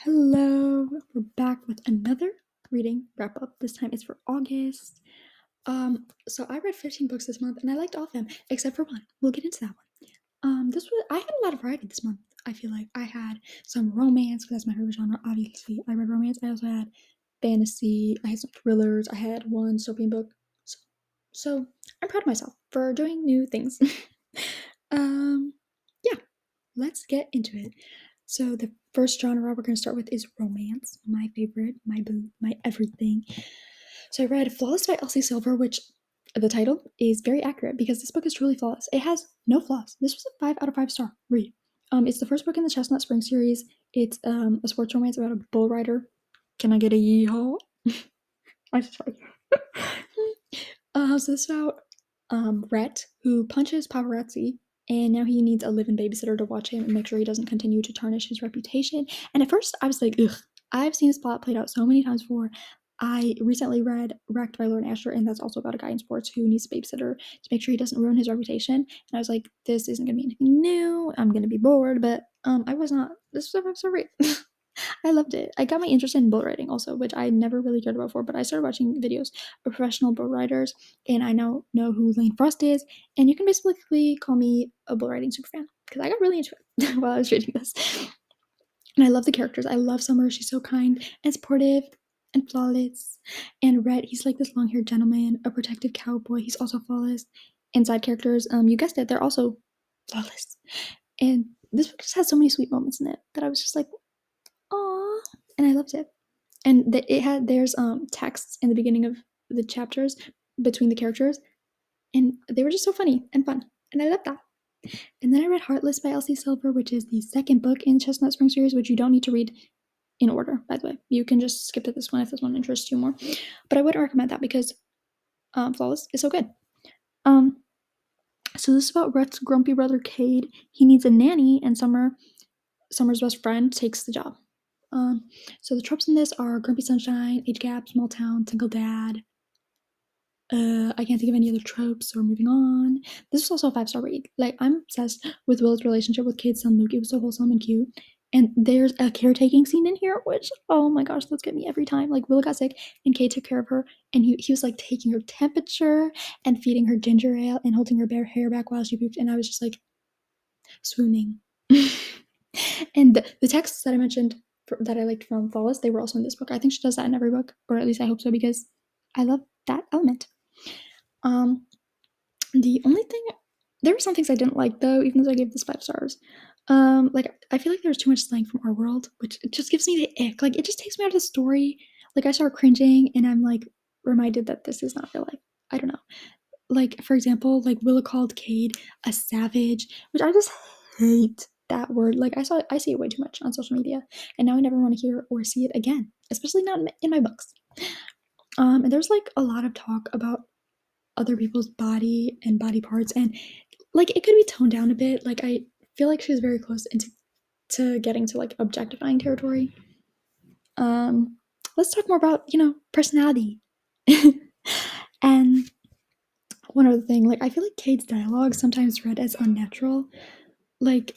Hello, we're back with another reading wrap up. This time it's for August. So I read 15 books this month and I liked all of them except for one. We'll get into that one. I had a lot of variety this month. I feel like I had some romance because that's my favorite genre. Obviously, I read romance. I also had fantasy. I had some thrillers. I had one dystopian book. So I'm proud of myself for doing new things. Yeah, let's get into it. So the first genre we're going to start with is romance, my favorite, my boo, my everything. So I read Flawless by Elsie Silver, which the title is very accurate because this book is truly flawless. It has no flaws. This was a 5 out of 5 star read. It's the first book in the Chestnut Spring series. It's a sports romance about a bull rider. Can I get a yeehaw? I'm sorry. So this is about Rhett, who punches paparazzi, and now he needs a live-in babysitter to watch him and make sure he doesn't continue to tarnish his reputation. And at first, I was like, ugh, I've seen this plot played out so many times before. I recently read Wrecked by Lauren Asher, and that's also about a guy in sports who needs a babysitter to make sure he doesn't ruin his reputation. And I was like, this isn't going to be anything new. I'm going to be bored, but I was not. This was a five-star rate. I loved it. I got my interest in bull riding also, which I never really cared about before, but I started watching videos of professional bull riders, and I now know who Lane Frost is, and you can basically call me a bull riding superfan because I got really into it while I was reading this. And I love the characters. I love Summer. She's so kind and supportive and flawless. And Rhett, he's like this long-haired gentleman, a protective cowboy. He's also flawless. And side characters, you guessed it, they're also flawless. And this book just has so many sweet moments in it that I was just like, aw, and I loved it. And there's texts in the beginning of the chapters between the characters, and they were just so funny and fun, and I loved that. And then I read Heartless by Elsie Silver, which is the second book in Chestnut Spring series, which you don't need to read in order, by the way. You can just skip to this one if this one interests you more. But I wouldn't recommend that because Flawless is so good. So this is about Rhett's grumpy brother Cade. He needs a nanny, and Summer's best friend takes the job. So the tropes in this are grumpy sunshine, age gap, small town, single dad. I can't think of any other tropes, so we're moving on. This was also a 5-star read. Like, I'm obsessed with Will's relationship with Cade's son Luke. It was so wholesome and cute. And there's a caretaking scene in here, which, oh my gosh, those get me every time. Like, Will got sick, and Cade took care of her, and he was like taking her temperature and feeding her ginger ale and holding her bare hair back while she pooped, and I was just like swooning. And the texts that I mentioned that I liked from Flawless, they were also in this book. I think she does that in every book, or at least I hope so, because I love that element. The only thing, there were some things I didn't like though, even though I gave this 5 stars. Like, I feel like there's too much slang from our world, which it just gives me the ick. Like, it just takes me out of the story. Like, I start cringing, and I'm like reminded that this is not real life. I don't know. Like, for example, like Willa called Cade a savage, which I just hate that word. Like, I see it way too much on social media, and now I never want to hear or see it again, especially not in my books. And there's like a lot of talk about other people's body and body parts, and like it could be toned down a bit. Like, I feel like she's very close to getting to like objectifying territory. Let's talk more about personality. And one other thing, like, I feel like Cade's dialogue sometimes read as unnatural. Like,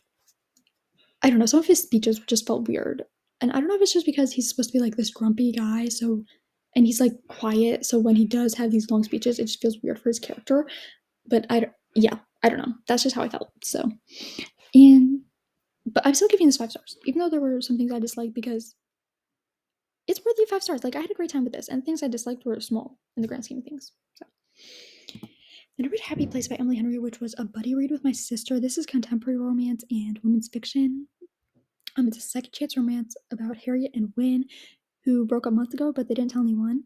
I don't know, some of his speeches just felt weird, and I don't know if it's just because he's supposed to be like this grumpy guy, and he's like quiet, so when he does have these long speeches, it just feels weird for his character. But I don't know. That's just how I felt. So, and but I'm still giving this 5 stars, even though there were some things I disliked, because it's worthy of 5 stars. Like, I had a great time with this, and things I disliked were small in the grand scheme of things. So, then I read Happy Place by Emily Henry, which was a buddy read with my sister. This is contemporary romance and women's fiction. It's a second chance romance about Harriet and Wynne, who broke up a month ago, but they didn't tell anyone.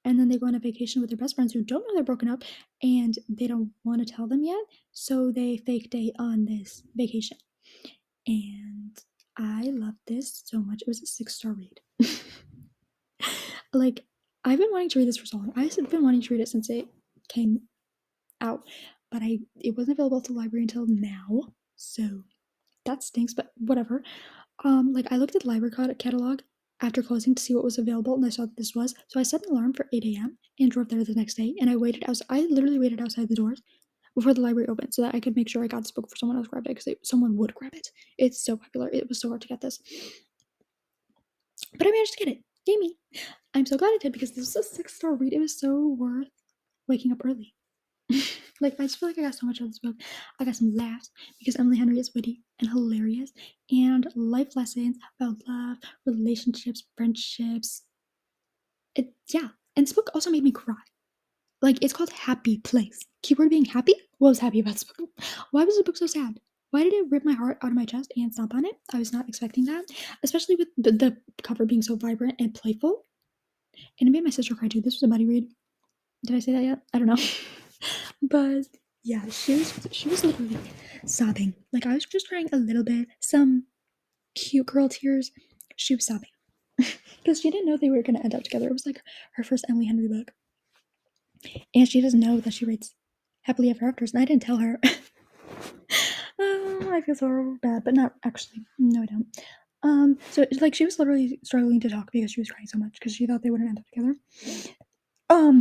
And then they go on a vacation with their best friends who don't know they're broken up, and they don't want to tell them yet, so they fake date on this vacation. And I loved this so much. It was a 6-star read. Like, I've been wanting to read this for so long. I've been wanting to read it since it came out, but it wasn't available at the library until now, so that stinks, but whatever. Like, I looked at the library catalog after closing to see what was available, and I saw that this was, so I set an alarm for 8 a.m. and drove there the next day, and I literally waited outside the doors before the library opened so that I could make sure I got this book before someone else grabbed it, because someone would grab it. It's so popular. It was so hard to get this. But I managed to get it. Yay me. I'm so glad I did because this was a 6-star read. It was so worth waking up early. Like, I just feel like I got so much out of this book. I got some laughs because Emily Henry is witty and hilarious, and life lessons about love, relationships, friendships. Yeah. And this book also made me cry. Like, it's called Happy Place. Keyword being happy? What was happy about this book? Why was the book so sad? Why did it rip my heart out of my chest and stomp on it? I was not expecting that, especially with the cover being so vibrant and playful. And it made my sister cry too. This was a buddy read. Did I say that yet? I don't know. But yeah, she was literally sobbing. Like, I was just crying a little bit, some cute girl tears. She was sobbing because she didn't know they were gonna end up together. It was like her first Emily Henry book, and she doesn't know that she writes happily ever afters, and I didn't tell her. Oh, I feel so bad, but not actually. No, I don't. So like she was literally struggling to talk because she was crying so much because she thought they wouldn't end up together.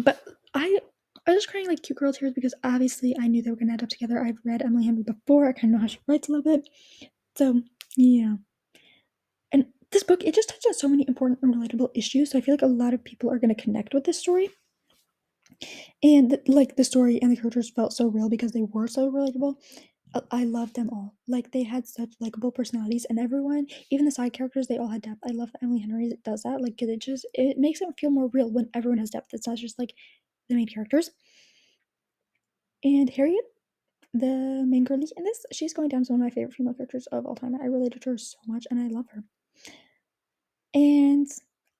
But I was crying like cute girl tears because obviously I knew they were gonna end up together. I've read Emily Henry before. I kind of know how she writes a little bit. So yeah. And this book, it just touched on so many important and relatable issues. So I feel like a lot of people are gonna connect with this story. And like the story and the characters felt so real because they were so relatable. I loved them all. Like they had such likable personalities, and everyone, even the side characters, they all had depth. I love that Emily Henry does that. Like it makes it feel more real when everyone has depth. It's not just like the main characters. And Harriet, the main girlie in this, she's going down as one of my favorite female characters of all time. I related to her so much, and I love her. And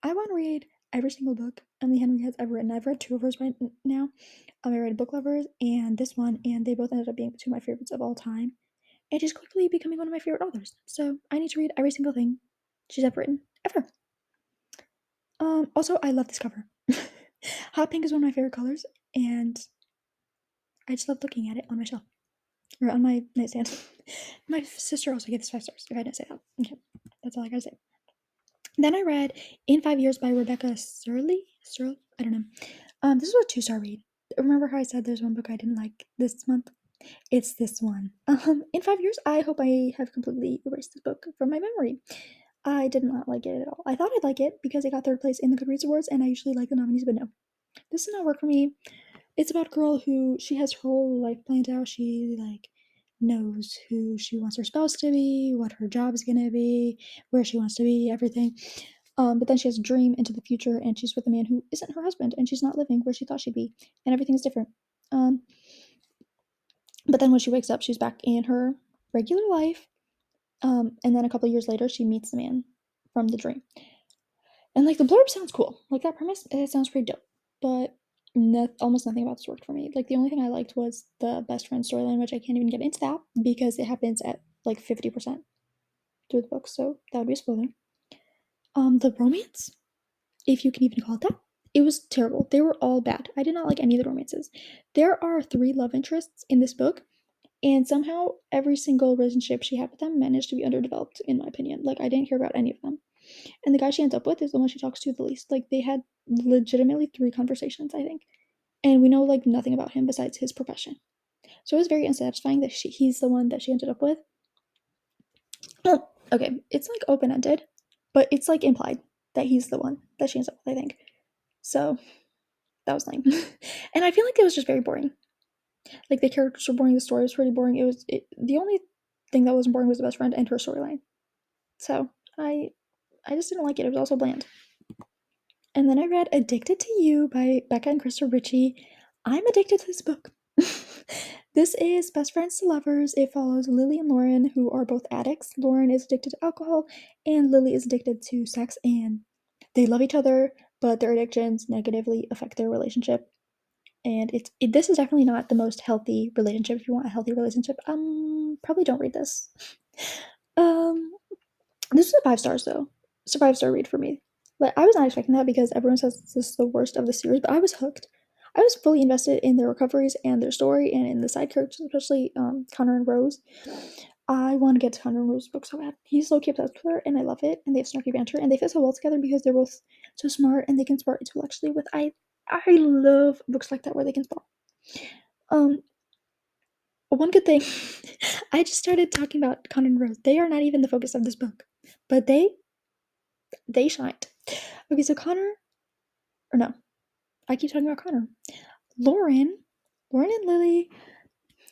I want to read every single book Emily Henry has ever written. I've read 2 of hers right now. I read Book Lovers and this one, and they both ended up being 2 of my favorites of all time. And she's quickly becoming one of my favorite authors. So I need to read every single thing she's ever written, ever. Also, I love this cover. Hot pink is one of my favorite colors, and I just love looking at it on my shelf or on my nightstand. My sister also gave this 5 stars. If I didn't say that, okay, that's all I gotta say. Then I read In 5 Years by Rebecca Serle. I don't know. This was a 2-star read. Remember how I said there's one book I didn't like this month? It's this one. In 5 years, I hope I have completely erased this book from my memory. I did not like it at all. I thought I'd like it because it got 3rd place in the Goodreads Awards, and I usually like the nominees, but no. This did not work for me. It's about a girl who she has her whole life planned out. She like knows who she wants her spouse to be, what her job is gonna be, where she wants to be, everything. But then she has a dream into the future, and she's with a man who isn't her husband, and she's not living where she thought she'd be, and everything's different. But then when she wakes up, she's back in her regular life. And then a couple years later, she meets the man from the dream. And like the blurb sounds cool. Like that premise, it sounds pretty dope. But almost nothing about this worked for me. Like the only thing I liked was the best friend storyline, which I can't even get into that because it happens at like 50% through the book. So that would be a spoiler. The romance, if you can even call it that, it was terrible. They were all bad. I did not like any of the romances. There are 3 love interests in this book, and somehow every single relationship she had with them managed to be underdeveloped, in my opinion. Like, I didn't hear about any of them. And the guy she ends up with is the one she talks to the least. Like, they had legitimately 3 conversations, I think. And we know, like, nothing about him besides his profession. So it was very unsatisfying that he's the one that she ended up with. Okay, it's, like, open-ended, but it's, like, implied that he's the one that she ends up with, I think. So, that was lame. And I feel like it was just very boring. Like, the characters were boring, the story was pretty boring. The only thing that wasn't boring was the best friend and her storyline. So I just didn't like it. It was also bland. And then I read Addicted to You by Becca and Krista Ritchie. I'm addicted to this book. This is Best Friends to Lovers. It follows Lily and Lauren, who are both addicts. Lauren is addicted to alcohol, and Lily is addicted to sex, and they love each other, but their addictions negatively affect their relationship. And this is definitely not the most healthy relationship. If you want a healthy relationship, probably don't read this. This is a 5 stars though. It's a 5-star read for me. Like I was not expecting that because everyone says this is the worst of the series, but I was hooked. I was fully invested in their recoveries and their story and in the side characters, especially Connor and Rose. I want to get to Connor and Rose's book so bad. He's so cute obsessed with her, and I love it. And they have snarky banter, and they fit so well together because they're both so smart and they can spar intellectually. I love books like that where they can spar. One good thing, I just started talking about Connor and Rose. They are not even the focus of this book, but they they shined. Okay, so Connor, or no, I keep talking about Connor. Lauren, Lauren and Lily.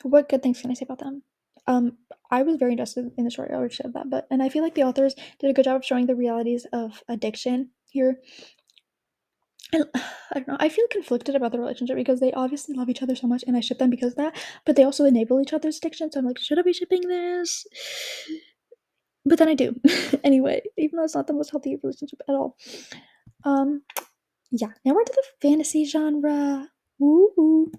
What good things can I say about them? Um, I was very invested in the story. I already said that, but and I feel like the authors did a good job of showing the realities of addiction here. And I don't know. I feel conflicted about the relationship because they obviously love each other so much, and I ship them because of that. But they also enable each other's addiction. So I'm like, should I be shipping this? But then I do anyway, even though it's not the most healthy relationship at all. Um, yeah. Now we're into the fantasy genre. Woo.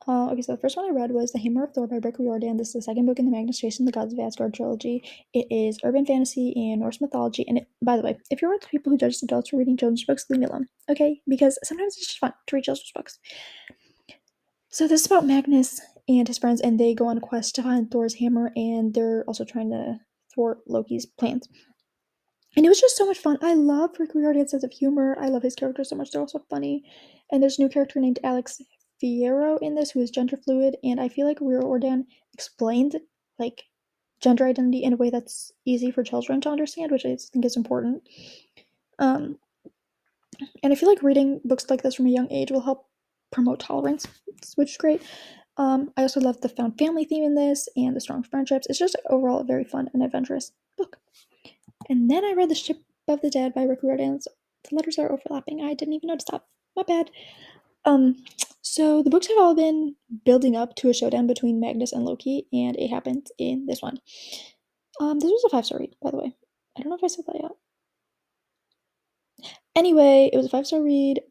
Okay, so the first one I read was The Hammer of Thor by Rick Riordan. This is the second book in the Magnus Chasing the Gods of Asgard trilogy. It is urban fantasy and Norse mythology. And by the way, if you're one of the people who judges adults for reading children's books, leave me alone, okay? Because sometimes it's just fun to read children's books. So this is about Magnus and his friends, and they go on a quest to find Thor's hammer, and they're also trying to thwart Loki's plans. And it was just so much fun. I love Rick Riordan's sense of humor. I love his characters so much. They're also funny. And there's a new character named Alex Fierro in this who is gender fluid. And I feel like Riordan explained like gender identity in a way that's easy for children to understand, which I think is important. Um, and I feel like reading books like this from a young age will help promote tolerance, which is great. I also love the found family theme in this and the strong friendships. It's just overall a very fun and adventurous book. And then I read The Ship of the Dead by Rick Riordan. The letters are overlapping. I didn't even notice that. My bad. So the books have all been building up to a showdown between Magnus and Loki, and it happened in this one. This was a 5-star read, by the way. I don't know if I said that yet. Anyway, it was a 5-star read.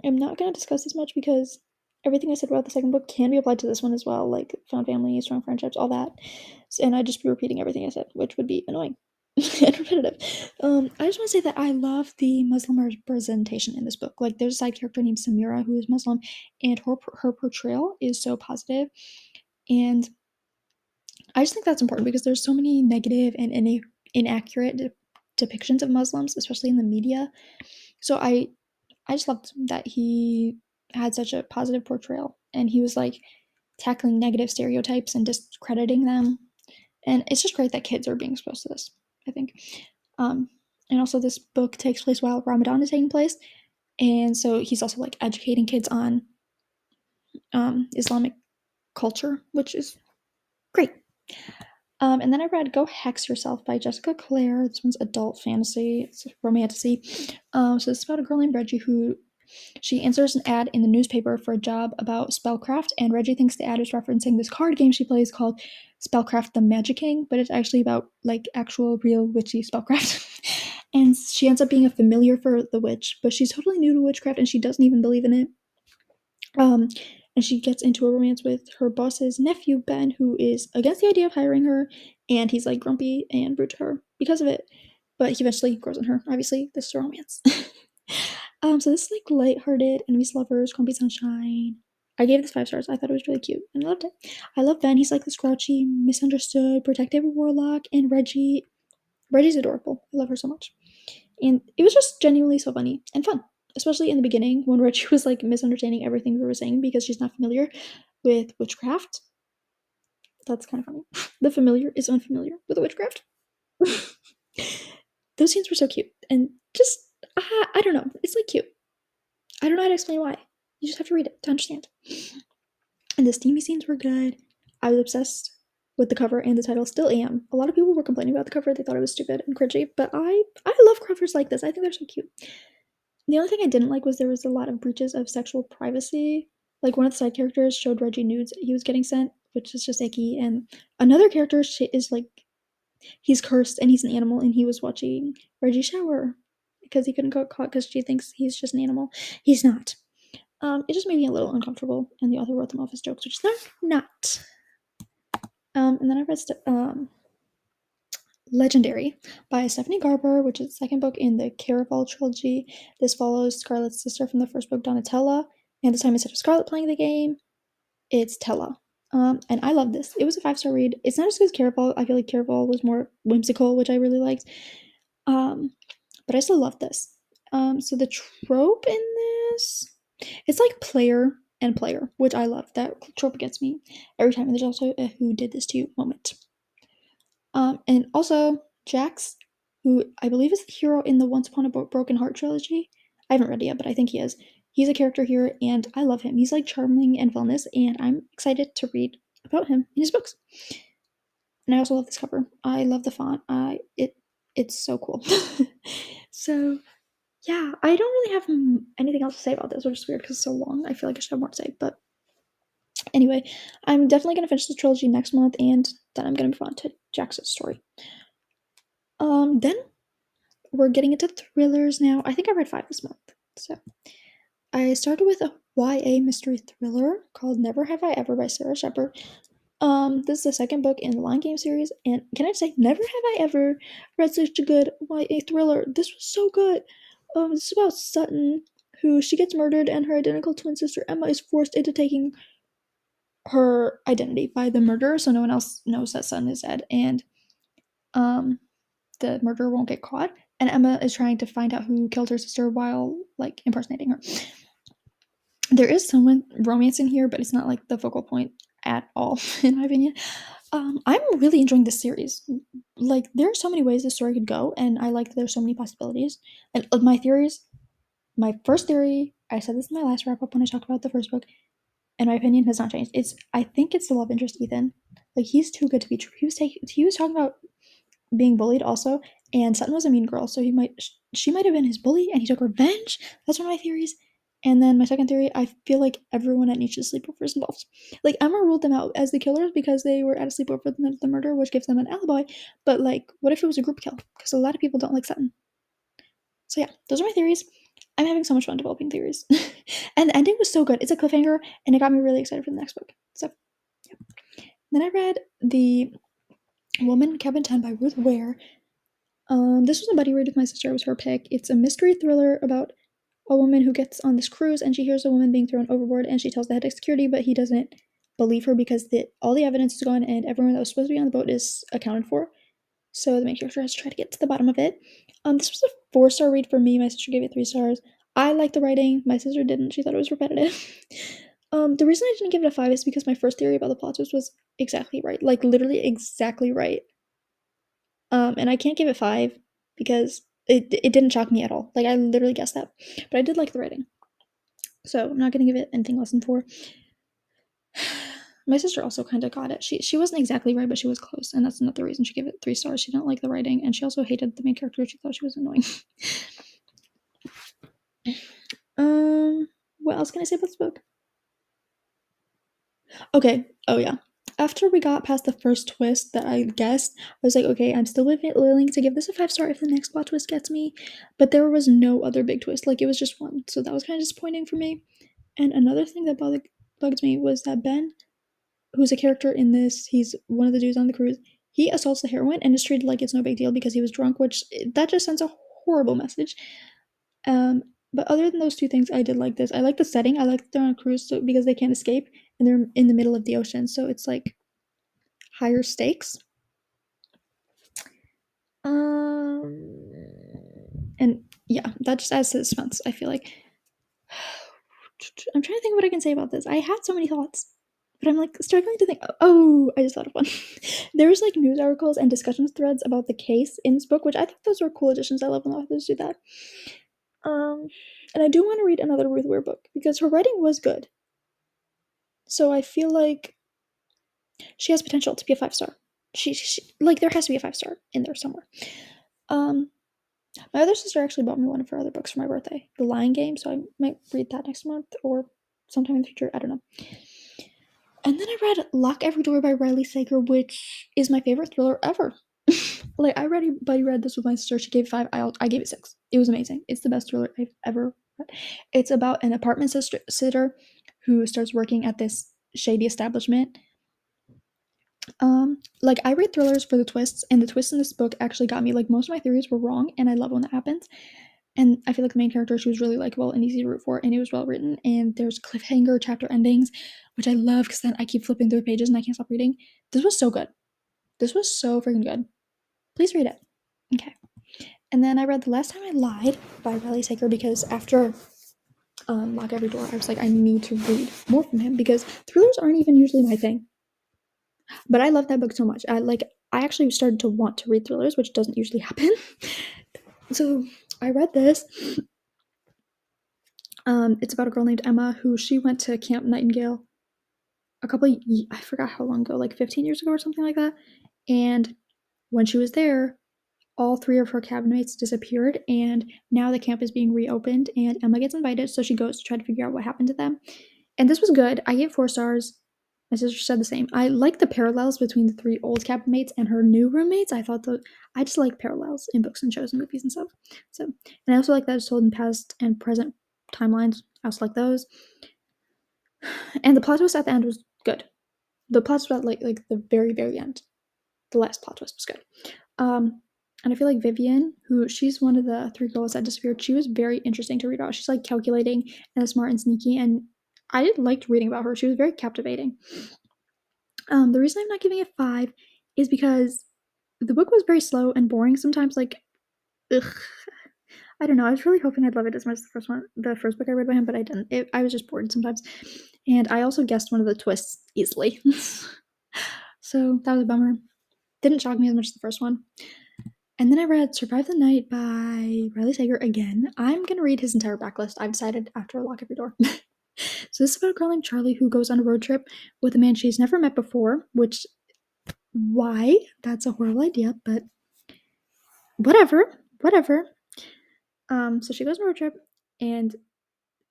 I'm not going to discuss this much because everything I said about the second book can be applied to this one as well, like found family, strong friendships, all that. And I'd just be repeating everything I said, which would be annoying and repetitive. I just want to say that I love the Muslim representation in this book. Like, there's a side character named Samira who is Muslim, and her portrayal is so positive. And I just think that's important because there's so many negative and inaccurate depictions of Muslims, especially in the media. So I just loved that he had such a positive portrayal, and he was like tackling negative stereotypes and discrediting them. And it's just great that kids are being exposed to this, I think. And also, this book takes place while Ramadan is taking place, and so he's also like educating kids on Islamic culture, which is great. And then I read Go Hex Yourself by Jessica Clare. This one's adult fantasy, it's romantasy. So this is about a girl named Reggie who she answers an ad in the newspaper for a job about spellcraft, and Reggie thinks the ad is referencing this card game she plays called Spellcraft the Magic King, but it's actually about like actual real witchy spellcraft. And she ends up being a familiar for the witch, but she's totally new to witchcraft and she doesn't even believe in it. Um, and she gets into a romance with her boss's nephew, Ben, who is against the idea of hiring her, and he's like grumpy and rude to her because of it. But he eventually grows on her. Obviously, this is a romance. So this is like lighthearted, enemies lovers, Grumpy Sunshine. I gave this 5 stars. I thought it was really cute and I loved it. I love Ben. He's like this grouchy, misunderstood, protective warlock, and Reggie's adorable. I love her so much. And it was just genuinely so funny and fun, especially in the beginning when Reggie was like misunderstanding everything we were saying because she's not familiar with witchcraft. That's kind of funny. The familiar is unfamiliar with the witchcraft. Those scenes were so cute and just I don't know. It's like cute. I don't know how to explain why. You just have to read it to understand. And the steamy scenes were good. I was obsessed with the cover and the title. Still am. A lot of people were complaining about the cover. They thought it was stupid and cringy, but I love covers like this. I think they're so cute. The only thing I didn't like was there was a lot of breaches of sexual privacy. Like one of the side characters showed Reggie nudes he was getting sent, which is just icky. And another character is like he's cursed and he's an animal, and he was watching Reggie shower because he couldn't get caught because she thinks he's just an animal. He's not. It just made me a little uncomfortable, and the author wrote them off as jokes, which they're not. And then I read Legendary by Stephanie Garber, which is the second book in the Caraval trilogy. This follows Scarlet's sister from the first book, Donatella, and this time instead of Scarlet playing the game, it's Tella. And I love this. It was a 5-star read. It's not as good as Caraval. I feel like Caraval was more whimsical, which I really liked. But I still love this. So the trope in this, it's like player and player, which I love. That trope gets me every time. And there's also a who did this to you moment. And also Jax who I believe is the hero in the Once Upon a Broken Heart trilogy. I haven't read it yet, but I think he is. He's a character here, and I love him. He's like charming and villainous, and I'm excited to read about him in his books. And I also love this cover. I love the font. It's so cool. So yeah, I don't really have anything else to say about this, which is weird because it's so long. I feel like I should have more to say, but anyway, I'm definitely gonna finish this trilogy next month, and then I'm gonna move on to Jax's story. Then we're getting into thrillers now. I think I read 5 this month. So I started with a YA mystery thriller called Never Have I Ever by Sarah Shepard. This is the second book in the Lion Game series, and can I say, never have I ever read such a good YA thriller. This was so good. This is about Sutton, who she gets murdered, and her identical twin sister Emma is forced into taking her identity by the murderer, so no one else knows that Sutton is dead, and the murderer won't get caught. And Emma is trying to find out who killed her sister while like impersonating her. There is some romance in here, but it's not like the focal point at all, in my opinion. I'm really enjoying this series. Like, there are so many ways this story could go, and I like that there's so many possibilities. And my theories, my first theory, I said this in my last wrap up when I talked about the first book, and my opinion has not changed. I think it's the love interest, Ethan. Like, he's too good to be true. He was talking about being bullied also, and Sutton was a mean girl, so she might have been his bully, and he took revenge. That's one of my theories. And then my second theory, I feel like everyone at Nietzsche's sleepover is involved. Like, Emma ruled them out as the killers because they were at a sleepover the night of the murder, which gives them an alibi. But like, what if it was a group kill? Because a lot of people don't like Sutton. So yeah, those are my theories. I'm having so much fun developing theories. And the ending was so good. It's a cliffhanger, and it got me really excited for the next book. So yeah. Then I read The Woman Cabin 10 by Ruth Ware. This was a buddy read with my sister. It was her pick. It's a mystery thriller about a woman who gets on this cruise, and she hears a woman being thrown overboard, and she tells the head of security, but he doesn't believe her because all the evidence is gone, and everyone that was supposed to be on the boat is accounted for. So the main character has to try to get to the bottom of it. This was a 4-star read for me. My sister gave it 3 stars. I liked the writing. My sister didn't. She thought it was repetitive. The reason I didn't give it a 5 is because my first theory about the plot twist was exactly right. Like, literally exactly right. And I can't give it 5 because it didn't shock me at all. Like, I literally guessed that. But I did like the writing. So I'm not going to give it anything less than 4. My sister also kind of got it. She wasn't exactly right, but she was close, and that's another reason she gave it 3 stars. She didn't like the writing, and she also hated the main character. She thought she was annoying. What else can I say about this book? Okay. Oh yeah. After we got past the first twist that I guessed, I was like, okay, I'm still willing to give this a 5 star if the next plot twist gets me. But there was no other big twist. Like, it was just one. So that was kind of disappointing for me. And another thing that bugged me was that Ben, who's a character in this, he's one of the dudes on the cruise, he assaults the heroine and is treated like it's no big deal because he was drunk, which that just sends a horrible message. But other than those 2 things, I did like this. I like the setting. I like that they're on a cruise because they can't escape, and they're in the middle of the ocean, so it's like higher stakes. And yeah, that just adds to the suspense, I feel like. I'm trying to think what I can say about this. I had so many thoughts, but I'm like struggling to think. Oh, I just thought of one. There was like news articles and discussion threads about the case in this book, which I thought those were cool additions. I love when authors do that. And I do want to read another Ruth Ware book because her writing was good. So I feel like she has potential to be a 5 star. She like, there has to be a 5 star in there somewhere. My other sister actually bought me one of her other books for my birthday, The Lion Game, so I might read that next month or sometime in the future. I don't know. And then I read Lock Every Door by Riley Sager, which is my favorite thriller ever. Like, I read this with my sister. She gave 5. I gave it 6. It was amazing. It's the best thriller I've ever read. It's about an apartment sitter who starts working at this shady establishment. Like, I read thrillers for the twists, and the twists in this book actually got me. Like, most of my theories were wrong, and I love when that happens. And I feel like the main character, she was really likable and easy to root for, and it was well written. And there's cliffhanger chapter endings, which I love because then I keep flipping through the pages and I can't stop reading. This was so good. This was so freaking good. Please read it. Okay. And then I read The Last Time I Lied by Riley Sager because after Lock Every Door, I was like, I need to read more from him because thrillers aren't even usually my thing. But I love that book so much. I actually started to want to read thrillers, which doesn't usually happen. So I read this. It's about a girl named Emma who she went to Camp Nightingale I forgot how long ago, like 15 years ago or something like that. And when she was there, all 3 of her cabinmates disappeared, and now the camp is being reopened, and Emma gets invited, so she goes to try to figure out what happened to them. And this was good. I gave 4 stars. My sister said the same. I like the parallels between the 3 old cabinmates and her new roommates. I just like parallels in books and shows and movies and stuff. So, and I also like that it's told in past and present timelines. I also like those. And the plot twist at the end was good. The plot twist at like the very, very end. The last plot twist was good. And I feel like Vivian, who she's one of the 3 girls that disappeared, she was very interesting to read about. She's like calculating and smart and sneaky, and I liked reading about her. She was very captivating. The reason I'm not giving it 5 is because the book was very slow and boring. Sometimes, like, ugh. I don't know. I was really hoping I'd love it as much as the first book I read by him, but I didn't. I was just bored sometimes. And I also guessed one of the twists easily. So that was a bummer. Didn't shock me as much as the first one. And then I read Survive the Night by Riley Sager again. I'm going to read his entire backlist. I've decided after I lock every door. So this is about a girl named Charlie who goes on a road trip with a man she's never met before, which, why? That's a horrible idea, but whatever. So she goes on a road trip, and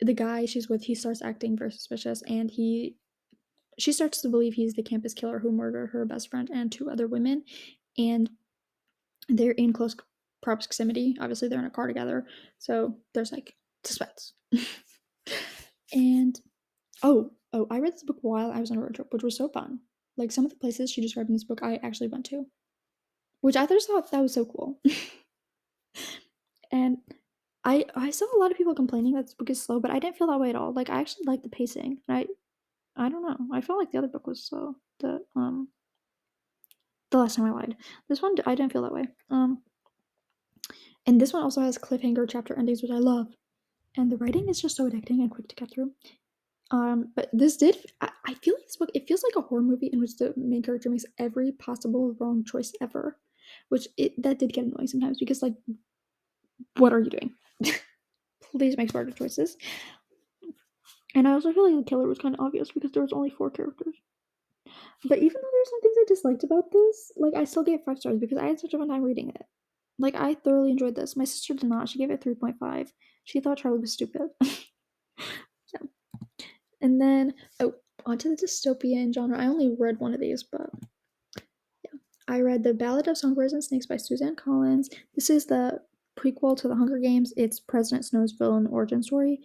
the guy she's with, he starts acting very suspicious, and she starts to believe he's the campus killer who murdered her best friend and 2 other women, and they're in close proximity. Obviously, they're in a car together, so there's like suspense. And I read this book while I was on a road trip, which was so fun. Like some of the places she described in this book, I actually went to, which I just thought that was so cool. And I saw a lot of people complaining that this book is slow, but I didn't feel that way at all. Like I actually liked the pacing. And I don't know. I felt like the other book was slow. The last time I lied. This one I didn't feel that way. And this one also has cliffhanger chapter endings, which I love. And the writing is just so addicting and quick to get through. But this I feel like this book, it feels like a horror movie in which the main character makes every possible wrong choice ever, which that did get annoying sometimes because, like, what are you doing? Please make smarter choices. And I also feel like the killer was kind of obvious because there was only 4 characters. But even though there's some things I disliked about this, like, I still gave 5 stars because I had such a fun time reading it. Like, I thoroughly enjoyed this. My sister did not. She gave it 3.5. She thought Charlie was stupid. Yeah. And then, onto the dystopian genre. I only read one of these, but yeah. I read The Ballad of Songbirds and Snakes by Suzanne Collins. This is the prequel to The Hunger Games. It's President Snow's villain origin story.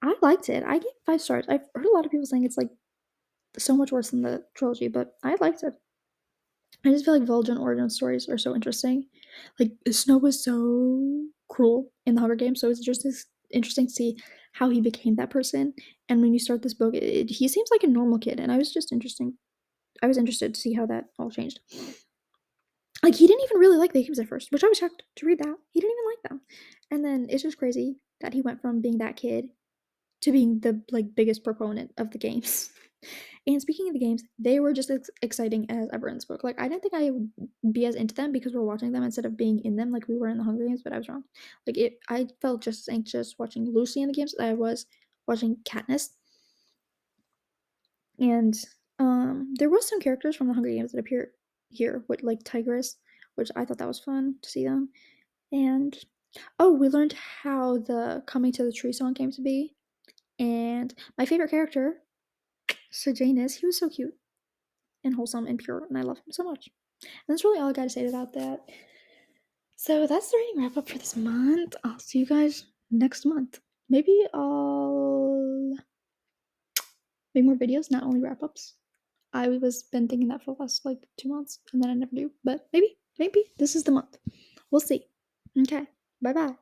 I liked it. I gave 5 stars. I've heard a lot of people saying it's like so much worse than the trilogy, but I liked it. I just feel like Vol'jin origin stories are so interesting. Like Snow was so cruel in the Hunger Games, so it's just interesting to see how he became that person. And when you start this book, he seems like a normal kid, and I was interested to see how that all changed. Like he didn't even really like the Games at first, which I was shocked to read that. He didn't even like them. And then it's just crazy that he went from being that kid to being the like biggest proponent of the games. And speaking of the games, they were just as exciting as ever in this book. Like I didn't think I would be as into them because we're watching them instead of being in them like we were in the Hunger Games, but I was wrong. Like I felt just as anxious watching Lucy in the games as I was watching Katniss. And there was some characters from the Hunger Games that appear here, with like Tigress, which I thought that was fun to see them. And we learned how the Coming to the Tree song came to be. And my favorite character, Sejanus, he was so cute and wholesome and pure, and I love him so much. And that's really all I got to say about that. So that's the reading wrap up for this month. I'll see you guys next month. Maybe I'll make more videos, not only wrap ups. I was been thinking that for the last like 2 months, and then I never do. But maybe this is the month. We'll see. Okay, bye bye.